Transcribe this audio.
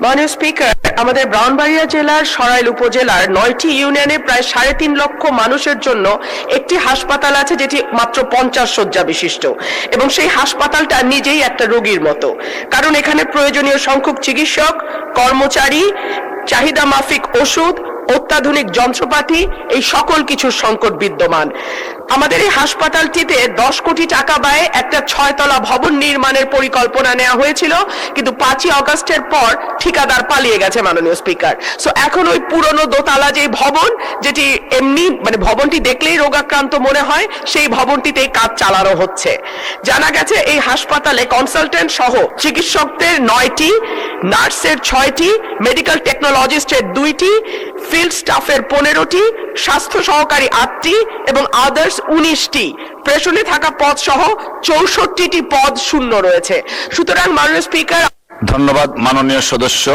মাননীয় স্পিকার, আমাদের ব্রাহ্মণবাড়িয়া জেলার সরাইল উপজেলার 9টি ইউনিয়নে প্রায় 3.5 লক্ষ মানুষের জন্য একটি হাসপাতাল আছে যেটি মাত্র 50 শয্যা বিশিষ্ট, এবং সেই হাসপাতালটা নিজেই একটা রোগীর মতো, কারণ এখানে প্রয়োজনীয় সংখ্যক চিকিৎসক, কর্মচারী, চাহিদা মাফিক ওষুধ, অত্যাধুনিক যন্ত্রপাতি, এই সকল কিছুর সংকট বিদ্যমান। আমাদের এই হাসপাতালটিতে 10 কোটি টাকা ব্যয়ে একটা 6 তলা ভবন নির্মাণের পরিকল্পনা নেওয়া হয়েছিল, কিন্তু 5ই আগস্টের পর ঠিকাদার পালিয়ে গেছে মাননীয় স্পিকার। সো এখন ওই পুরনো দোতলা যে ভবন, যেটি এমনি মানে ভবনটি দেখলেই রোগাক্রান্ত মনে হয়, সেই ভবনটিতেই কাজ চালানো হচ্ছে। জানা গেছে এই হাসপাতালে কনসালটেন্ট সহ চিকিৎসকদের 9টি, নার্সের 6টি, মেডিকেল টেকনোলজিস্টের 2টি, ফিল্ড স্টাফের 15টি, স্বাস্থ্য সহকারী 8টি এবং আদার্স 19টি, প্রেষণে থাকা পদ সহ 64টি পদ শূন্য রয়েছে। সুতরাং মাননীয় স্পিকার, ধন্যবাদ মাননীয় সদস্য।